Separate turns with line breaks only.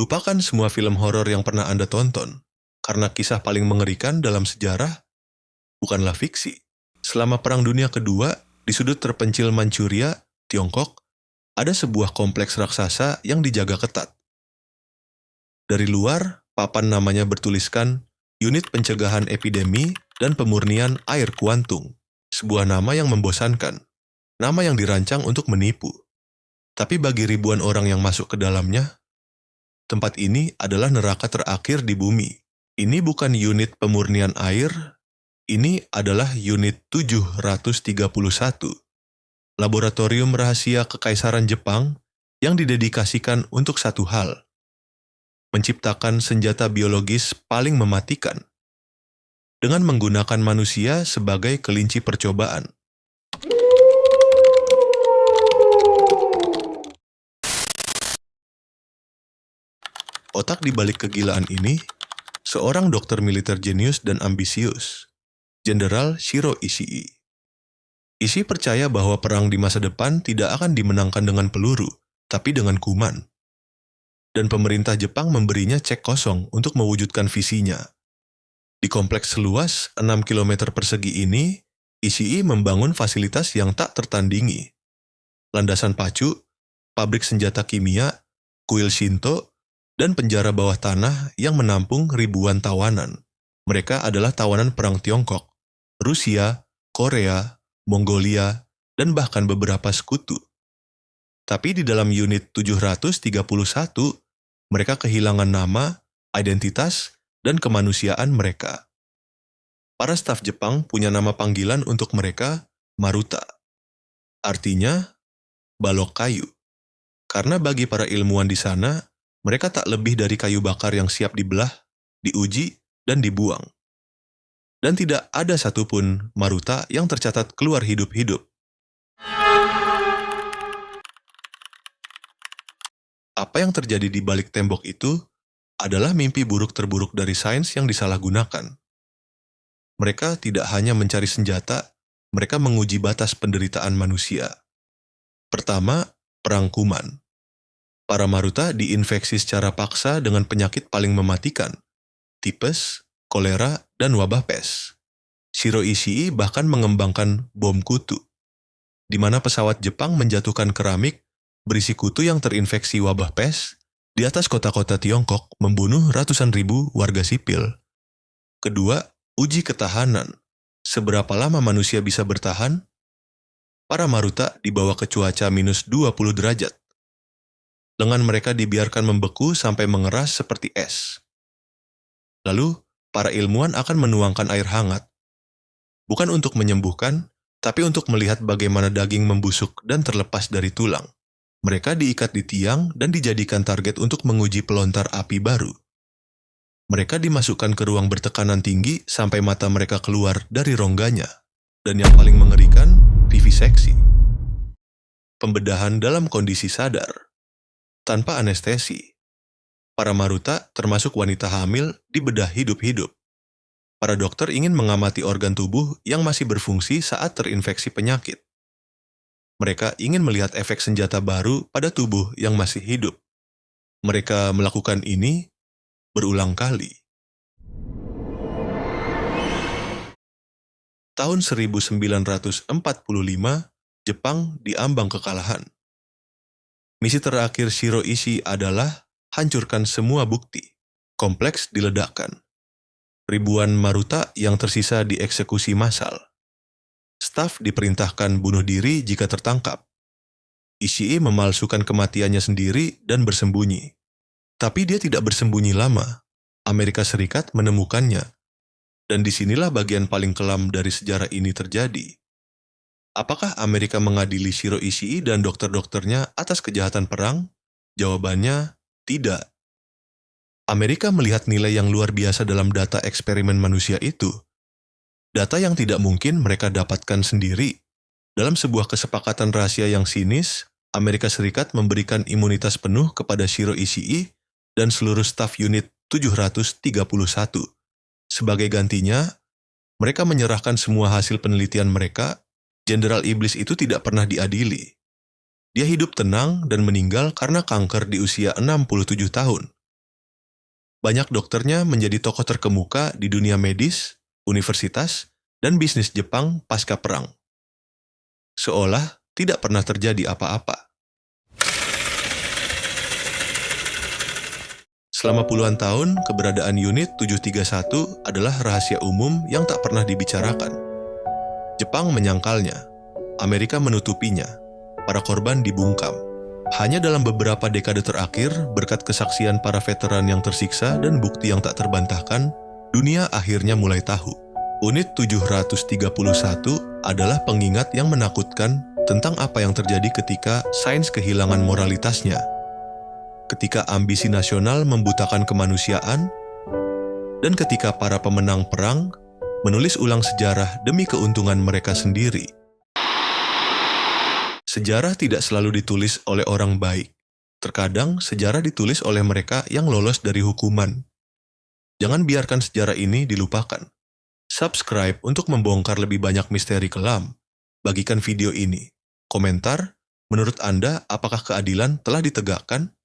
Lupakan semua film horor yang pernah Anda tonton, karena kisah paling mengerikan dalam sejarah bukanlah fiksi. Selama Perang Dunia Kedua, di sudut terpencil Manchuria, Tiongkok, ada sebuah kompleks raksasa yang dijaga ketat. Dari luar, papan namanya bertuliskan Unit Pencegahan Epidemi dan Pemurnian Air Kuantung, sebuah nama yang membosankan, nama yang dirancang untuk menipu. Tapi bagi ribuan orang yang masuk ke dalamnya, tempat ini adalah neraka terakhir di bumi. Ini bukan unit pemurnian air, ini adalah unit 731, laboratorium rahasia Kekaisaran Jepang yang didedikasikan untuk satu hal, menciptakan senjata biologis paling mematikan, dengan menggunakan manusia sebagai kelinci percobaan. Otak di balik kegilaan ini, seorang dokter militer jenius dan ambisius, Jenderal Shiro Ishii. Ishii percaya bahwa perang di masa depan tidak akan dimenangkan dengan peluru, tapi dengan kuman. Dan pemerintah Jepang memberinya cek kosong untuk mewujudkan visinya. Di kompleks seluas 6 km persegi ini, Ishii membangun fasilitas yang tak tertandingi. Landasan pacu, pabrik senjata kimia, kuil Shinto, dan penjara bawah tanah yang menampung ribuan tawanan. Mereka adalah tawanan perang Tiongkok, Rusia, Korea, Mongolia, dan bahkan beberapa sekutu. Tapi di dalam unit 731, mereka kehilangan nama, identitas, dan kemanusiaan mereka. Para staf Jepang punya nama panggilan untuk mereka, Maruta. Artinya, balok kayu. Karena bagi para ilmuwan di sana, mereka tak lebih dari kayu bakar yang siap dibelah, diuji, dan dibuang. Dan tidak ada satupun Maruta yang tercatat keluar hidup-hidup. Apa yang terjadi di balik tembok itu adalah mimpi buruk terburuk dari sains yang disalahgunakan. Mereka tidak hanya mencari senjata, mereka menguji batas penderitaan manusia. Pertama, perang kuman. Para Maruta diinfeksi secara paksa dengan penyakit paling mematikan, tipes, kolera, dan wabah pes. Shiro Ishii bahkan mengembangkan bom kutu, di mana pesawat Jepang menjatuhkan keramik berisi kutu yang terinfeksi wabah pes di atas kota-kota Tiongkok, membunuh ratusan ribu warga sipil. Kedua, uji ketahanan. Seberapa lama manusia bisa bertahan? Para Maruta dibawa ke cuaca minus 20 derajat. Lengan mereka dibiarkan membeku sampai mengeras seperti es. Lalu, para ilmuwan akan menuangkan air hangat. Bukan untuk menyembuhkan, tapi untuk melihat bagaimana daging membusuk dan terlepas dari tulang. Mereka diikat di tiang dan dijadikan target untuk menguji pelontar api baru. Mereka dimasukkan ke ruang bertekanan tinggi sampai mata mereka keluar dari rongganya. Dan yang paling mengerikan, viviseksi. Pembedahan dalam kondisi sadar. Tanpa anestesi. Para Maruta, termasuk wanita hamil, dibedah hidup-hidup. Para dokter ingin mengamati organ tubuh yang masih berfungsi saat terinfeksi penyakit. Mereka ingin melihat efek senjata baru pada tubuh yang masih hidup. Mereka melakukan ini berulang kali. Tahun 1945, Jepang diambang kekalahan. Misi terakhir Shiro Ishii adalah hancurkan semua bukti. Kompleks diledakkan. Ribuan Maruta yang tersisa dieksekusi massal. Staf diperintahkan bunuh diri jika tertangkap. Ishii memalsukan kematiannya sendiri dan bersembunyi. Tapi dia tidak bersembunyi lama. Amerika Serikat menemukannya. Dan disinilah bagian paling kelam dari sejarah ini terjadi. Apakah Amerika mengadili Shiro Ishii dan dokter-dokternya atas kejahatan perang? Jawabannya, tidak. Amerika melihat nilai yang luar biasa dalam data eksperimen manusia itu. Data yang tidak mungkin mereka dapatkan sendiri. Dalam sebuah kesepakatan rahasia yang sinis, Amerika Serikat memberikan imunitas penuh kepada Shiro Ishii dan seluruh staf unit 731. Sebagai gantinya, mereka menyerahkan semua hasil penelitian mereka. Jenderal Iblis itu tidak pernah diadili. Dia hidup tenang dan meninggal karena kanker di usia 67 tahun. Banyak dokternya menjadi tokoh terkemuka di dunia medis, universitas, dan bisnis Jepang pasca perang. Seolah tidak pernah terjadi apa-apa. Selama puluhan tahun, keberadaan unit 731 adalah rahasia umum yang tak pernah dibicarakan. Jepang menyangkalnya, Amerika menutupinya, para korban dibungkam. Hanya dalam beberapa dekade terakhir, berkat kesaksian para veteran yang tersiksa dan bukti yang tak terbantahkan, dunia akhirnya mulai tahu. Unit 731 adalah pengingat yang menakutkan tentang apa yang terjadi ketika sains kehilangan moralitasnya, ketika ambisi nasional membutakan kemanusiaan, dan ketika para pemenang perang menulis ulang sejarah demi keuntungan mereka sendiri. Sejarah tidak selalu ditulis oleh orang baik. Terkadang sejarah ditulis oleh mereka yang lolos dari hukuman. Jangan biarkan sejarah ini dilupakan. Subscribe untuk membongkar lebih banyak misteri kelam. Bagikan video ini. Komentar, menurut Anda apakah keadilan telah ditegakkan?